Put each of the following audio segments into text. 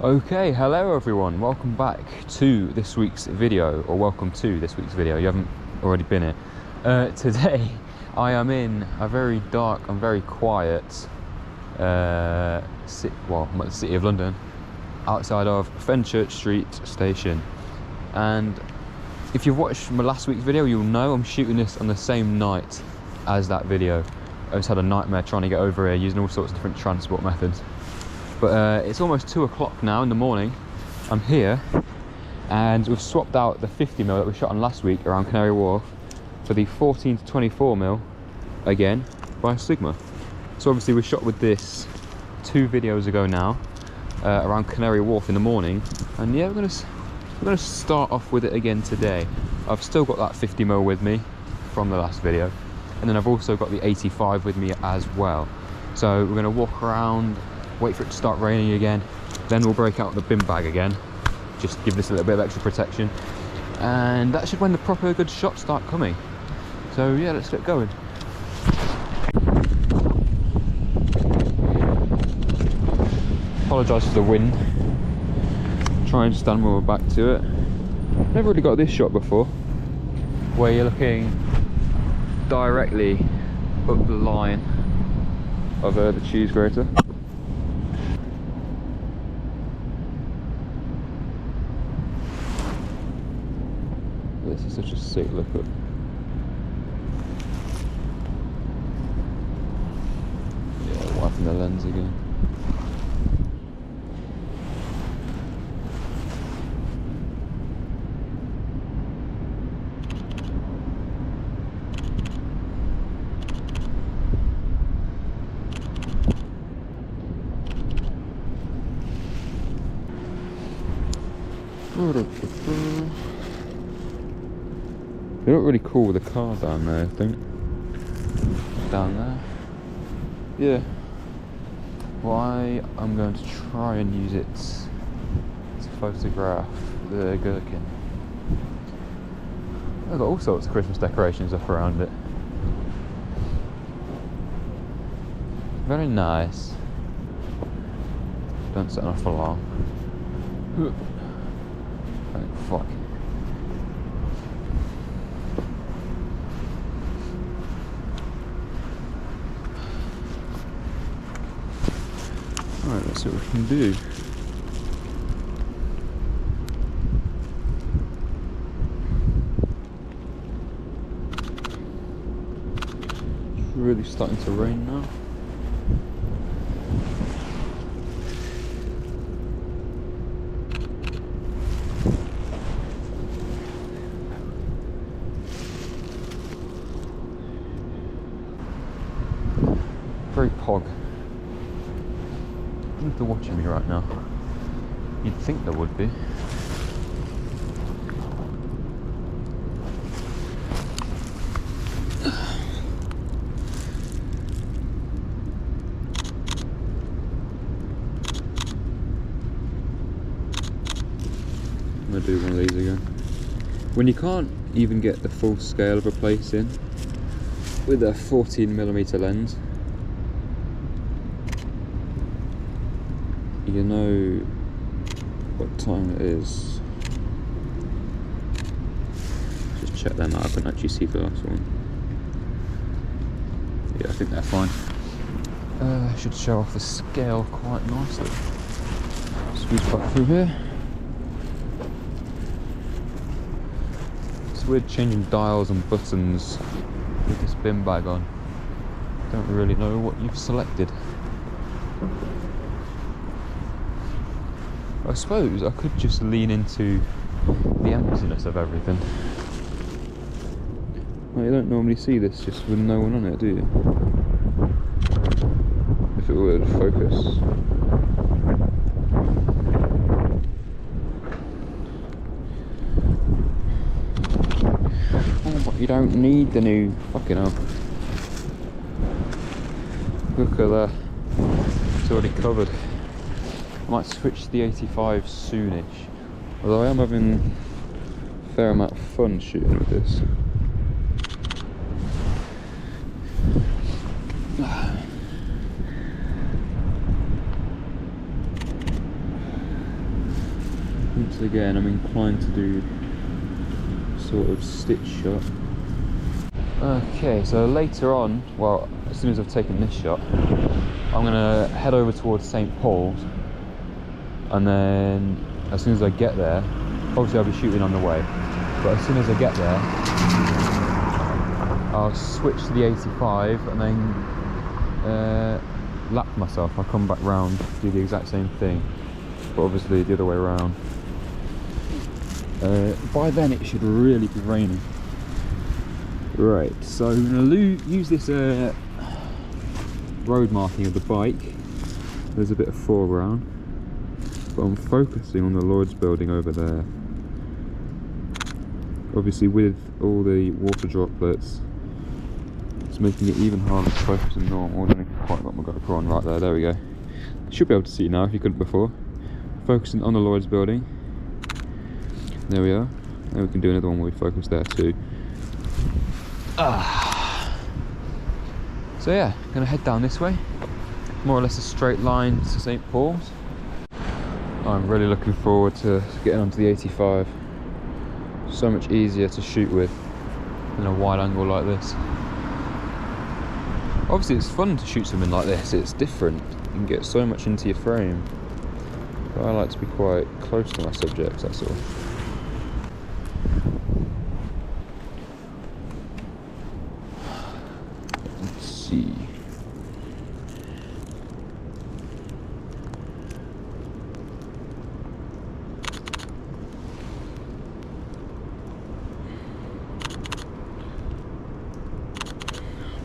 Okay, hello everyone, welcome back to this week's video, or welcome to this week's video. You haven't already been here. Today I am in a very dark and very quiet I'm at the City of London, outside of Fenchurch Street station. And if you've watched my last week's video, you'll know I'm shooting this on the same night as that video. I just had a nightmare trying to get over here using all sorts of different transport methods. But it's almost 2 o'clock now in the morning. I'm here and we've swapped out the 50mm that we shot on last week around Canary Wharf for the 14 to 24mm again by Sigma. So obviously we shot with this 2 videos ago now around Canary Wharf in the morning, and yeah, we're gonna start off with it again today. I've still got that 50mm with me from the last video, and then I've also got the 85 with me as well. So we're gonna walk around, wait for it to start raining again, then we'll break out the bin bag again, just give this a little bit of extra protection, and that should when the proper good shots start coming. So yeah, let's get going. Apologise for the wind, try and stand with my back to it. Never really got this shot before, where you're looking directly up the line of the cheese grater. This is such a sick look up. Yeah, wiping the lens again. They look really cool with the car down there, I think. Down there. Yeah. Why I'm going to try and use it to photograph the gherkin. I've got all sorts of Christmas decorations up around it. Very nice. Don't set off for long. Thank fuck. Alright, let's see what we can do. It's really starting to rain now. Very pog. I wonder if they're watching me right now. You'd think there would be. I'm gonna do one of these again. When you can't even get the full scale of a place in with a 14mm lens, you know what time it is. Just check them out. I couldn't actually see the last one. Yeah, I think they're fine. Should show off the scale quite nicely. Squeeze back through here. It's weird changing dials and buttons with this bin bag on. Don't really know what you've selected. I suppose I could just lean into the emptiness of everything. Well, you don't normally see this just with no one on it, do you? If it would focus. Oh, but you don't need the new fucking hell. Look at that. It's already covered. I might switch to the 85 soonish, although I am having a fair amount of fun shooting with this. Once again, I'm inclined to do sort of stitch shot. Okay, so later on, well, as soon as I've taken this shot, I'm gonna head over towards St. Paul's, and then as soon as I get there, obviously I'll be shooting on the way, but as soon as I get there, I'll switch to the 85 and then lap myself. I'll come back round, do the exact same thing, but obviously the other way around. By then it should really be raining. Right, so I'm going to use this road marking of the bike. There's a bit of foreground, but I'm focusing on the Lloyd's building over there. Obviously with all the water droplets, it's making it even harder to focus than normal. I don't know if quite got my GoPro on right there. There we go. You should be able to see it now if you couldn't before. Focusing on the Lloyd's building. There we are. Now we can do another one where we focus there too. So yeah, I'm gonna head down this way. More or less a straight line to St. Paul's. I'm really looking forward to getting onto the 85. So much easier to shoot with than a wide angle like this. Obviously it's fun to shoot something like this, it's different. You can get so much into your frame. But I like to be quite close to my subjects, that's all. Let's see.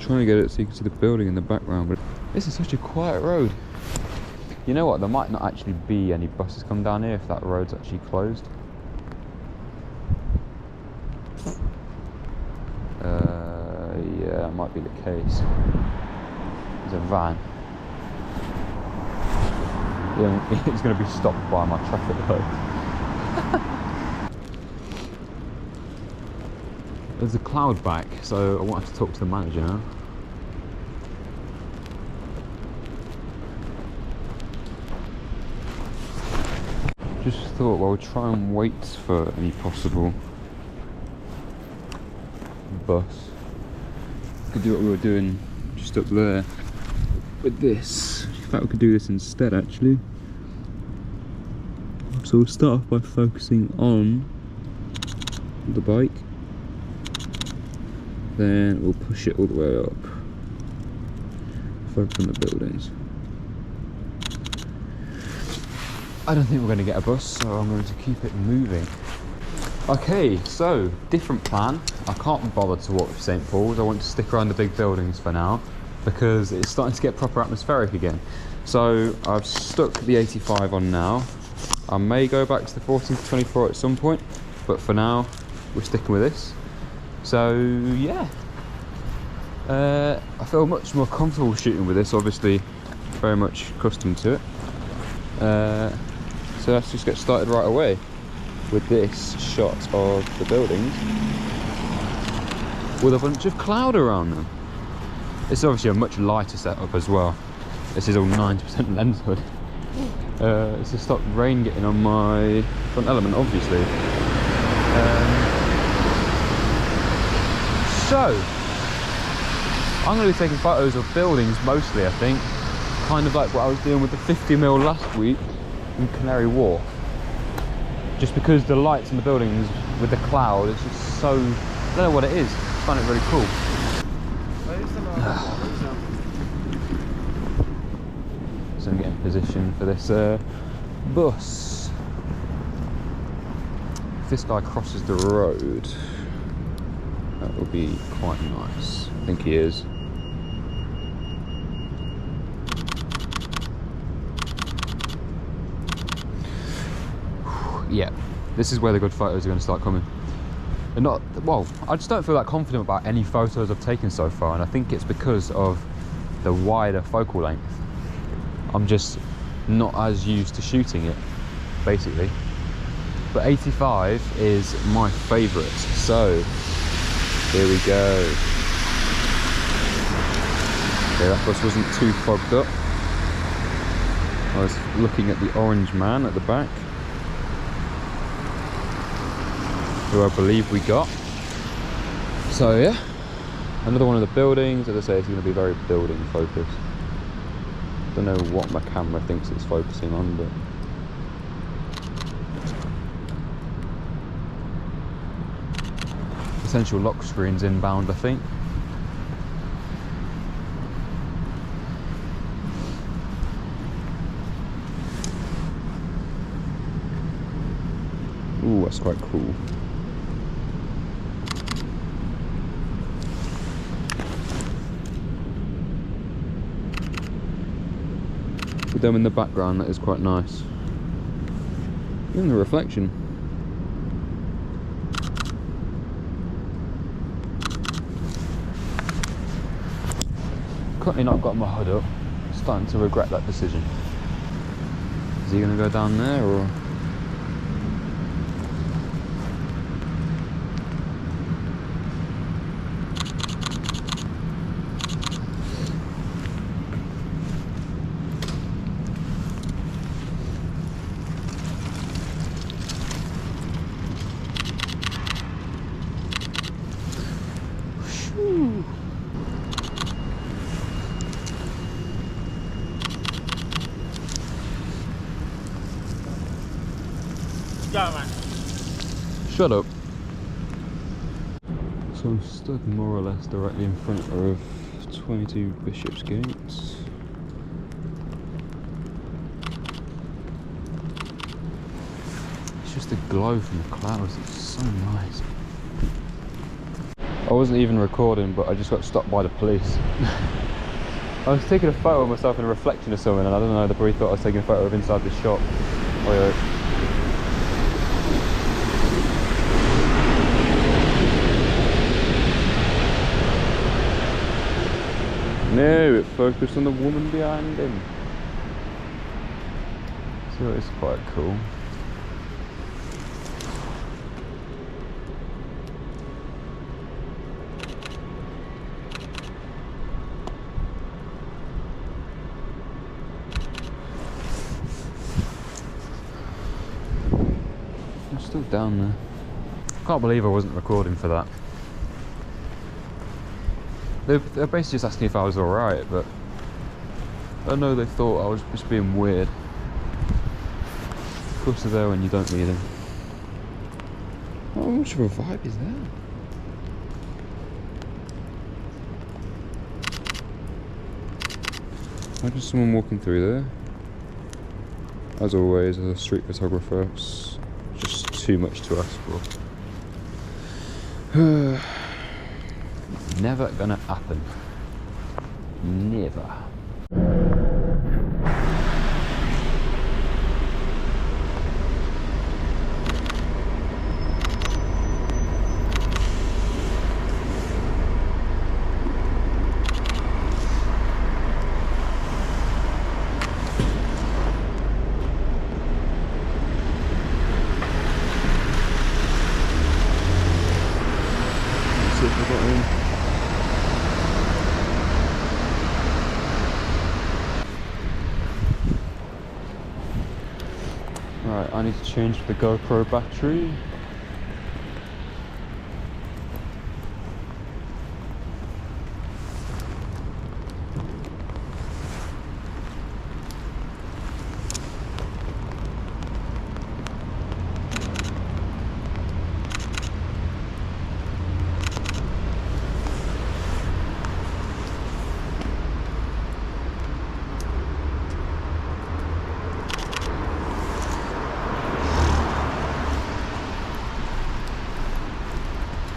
Trying to get it so you can see the building in the background, but this is such a quiet road. You know what, there might not actually be any buses come down here if that road's actually closed. Yeah, that might be the case. There's a van. Yeah, it's going to be stopped by my traffic light. There's a cloud back, so I wanted to talk to the manager now. Just thought, well, we'll try and wait for any possible bus. Could do what we were doing just up there with this. In fact, we could do this instead actually. So we'll start off by focusing on the bike. Then we'll push it all the way up. Focus on the buildings. I don't think we're going to get a bus, so I'm going to keep it moving. Okay, so different plan. I can't bother to walk to St. Paul's. I want to stick around the big buildings for now because it's starting to get proper atmospheric again. So I've stuck the 85 on now. I may go back to the 14 to 24 at some point, but for now we're sticking with this. So yeah, I feel much more comfortable shooting with this, obviously very much accustomed to it. So let's just get started right away with this shot of the buildings with a bunch of cloud around them. It's obviously a much lighter setup as well. This is all 90% lens hood. It's to stop rain getting on my front element, obviously. So I'm going to be taking photos of buildings mostly, I think, kind of like what I was doing with the 50mm last week in Canary Wharf. Just because the lights in the buildings with the cloud, it's just so, I don't know what it is, I find it really cool. So I'm getting in position for this bus. If this guy crosses the road, that will be quite nice. I think he is. Yeah, this is where the good photos are going to start coming. And not, well, I just don't feel that confident about any photos I've taken so far, and I think it's because of the wider focal length. I'm just not as used to shooting it, basically. But 85 is my favourite, so here we go. Okay, that bus wasn't too fogged up. I was looking at the orange man at the back. who I believe we got. So yeah, another one of the buildings. As I say, it's going to be very building focused. Don't know what my camera thinks it's focusing on, but essential lock screens inbound, I think. Ooh, that's quite cool. With them in the background, that is quite nice. Even the reflection. Currently not got my hood up. Starting to regret that decision. Is he going to go down there or? Shut up. So I'm stood more or less directly in front of 22 Bishopsgates. It's just the glow from the clouds, it's so nice. I wasn't even recording, but I just got stopped by the police. I was taking a photo of myself in a reflection of something, and I don't know, they probably thought I was taking a photo of inside the shop. No, it focused on the woman behind him. So it's quite cool. I'm still down there. Can't believe I wasn't recording for that. They're basically just asking if I was alright, but I know they thought I was just being weird. Of course they're there when you don't need them. How much of a vibe is that? Imagine someone walking through there. As always, as a street photographer, it's just too much to ask for. Never gonna happen. Never. See if I got in. Right, I need to change the GoPro battery.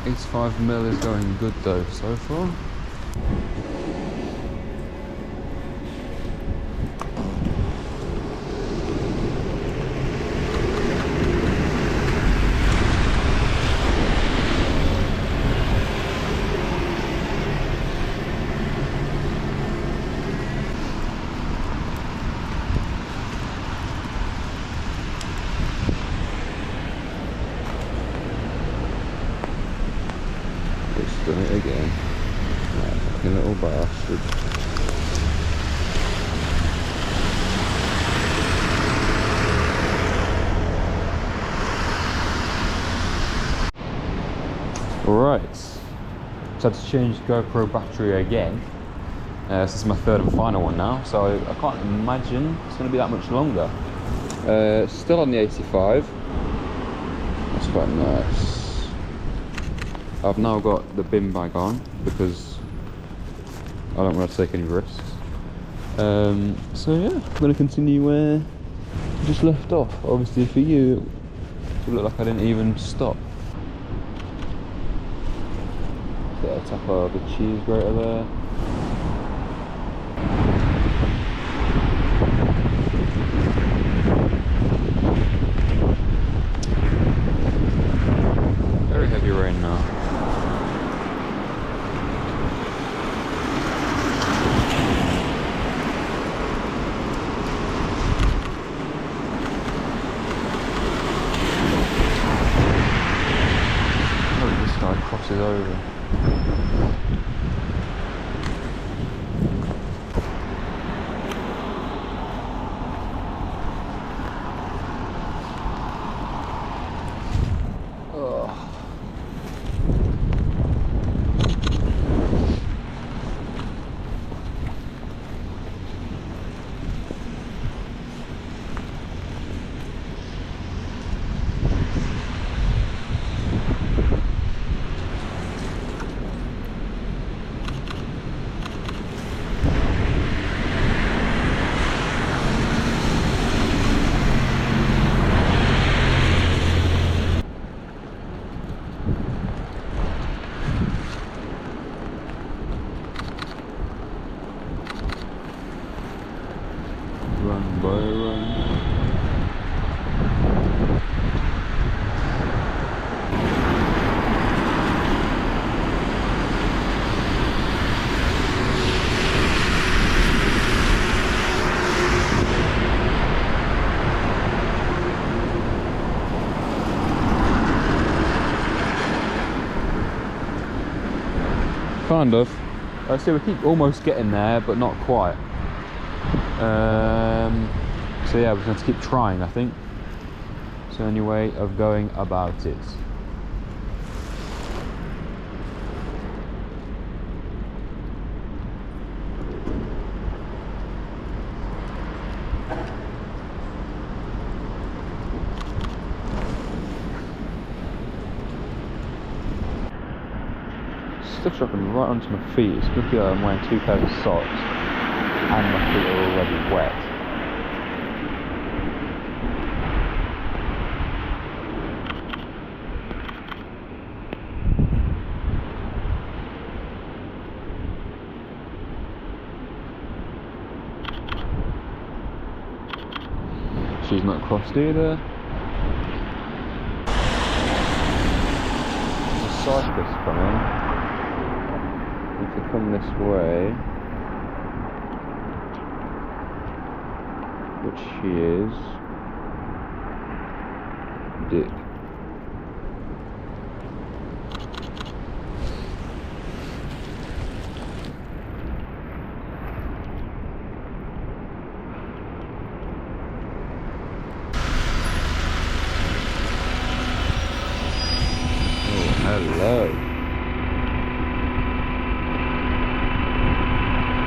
S5 is going good though so far. Done it again. That fucking little bastard. Right, so I had to change the GoPro battery again. This is my third and final one now, so I can't imagine it's going to be that much longer. Still on the 85. That's quite nice. I've now got the bin bag on because I don't want to take any risks. So yeah, I'm going to continue where I just left off. Obviously for you, it looked like I didn't even stop. Bit of top of the cheese grater there. Very heavy rain now. Oh, this guy crosses over. Run, boy, run. Kind of. So we keep almost getting there, but not quite. So yeah, we're going to keep trying, I think. It's the only way of going about it. Stuff's dropping right onto my feet. It's good that I'm wearing 2 pairs of socks and my feet are already wet. She's not crossed either. There's a cyclist coming. If they come this way, which she is, dick. Hello.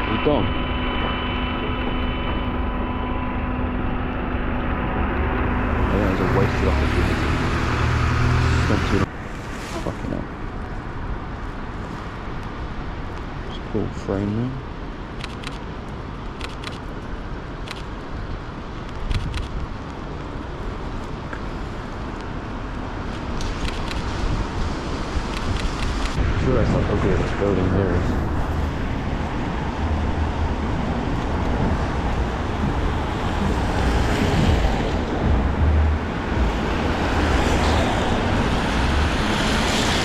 You done? I think it was a wasted opportunity. Spent too long. Fucking hell. Just cool frame there. That's how ugly this building here is.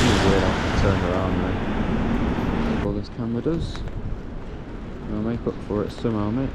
It's weird how to turn around there. All this camera does. I'll make up for it somehow, mate.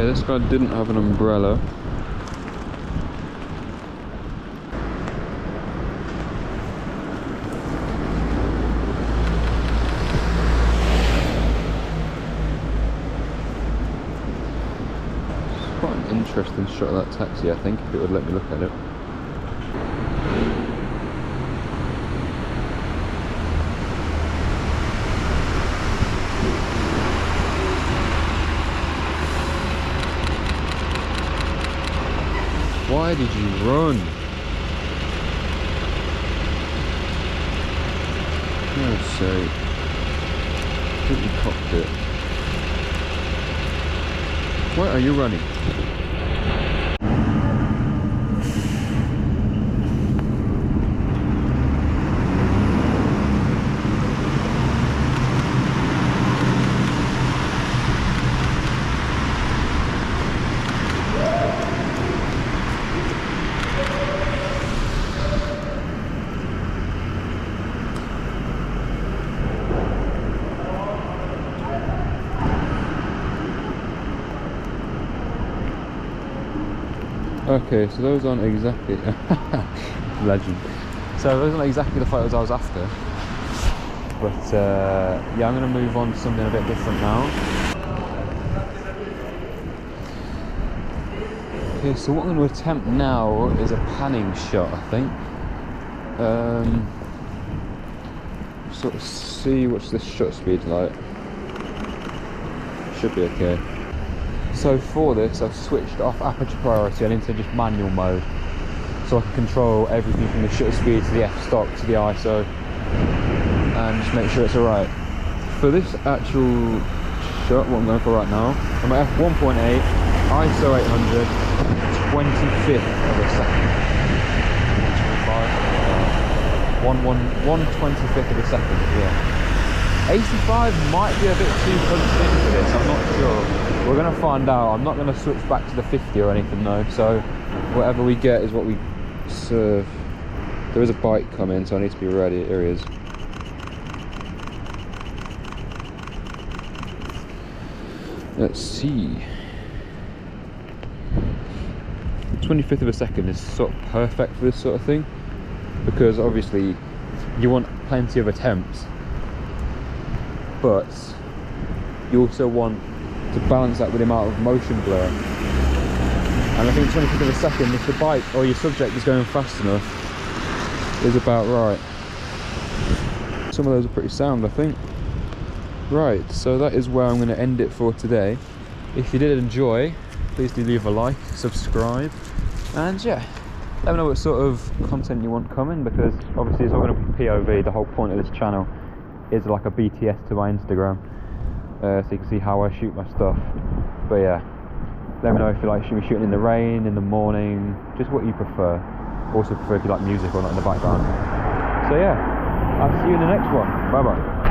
Okay, this guy didn't have an umbrella. It's quite an interesting shot of that taxi, I think, if it would let me look at it. Why did you run? God's sake. I think you cocked it. Why are you running? Okay, so those aren't exactly legend. So those aren't exactly the photos I was after. But yeah, I'm gonna move on to something a bit different now. Okay, so what I'm gonna attempt now is a panning shot, I think. Sort of see what's this shutter speed like. Should be okay. So for this, I've switched off aperture priority and into just manual mode, so I can control everything from the shutter speed to the f-stop to the ISO, and just make sure it's alright. For this actual shot, what I'm going for right now, I'm at f1.8, ISO 800, 25th of a second. 1/25th of a second, yeah. 85 might be a bit too punched in for this, I'm not sure. We're going to find out. I'm not going to switch back to the 50 or anything though, so whatever we get is what we serve. There is a bike coming, so I need to be ready. Here he is. Let's see. 25th of a second is sort of perfect for this sort of thing, because obviously you want plenty of attempts, but you also want to balance that with the amount of motion blur. And I think 25th of a second, if the bike or your subject is going fast enough, is about right. Some of those are pretty sound, I think. Right, so that is where I'm going to end it for today. If you did enjoy, please do leave a like, subscribe, and yeah, let me know what sort of content you want coming, because obviously it's all going to be POV. The whole point of this channel is like a BTS to my Instagram, so you can see how I shoot my stuff. But yeah, let me know if you like shooting in the rain, in the morning, just what you prefer. Also prefer if you like music or not in the background. So yeah, I'll see you in the next one. Bye bye.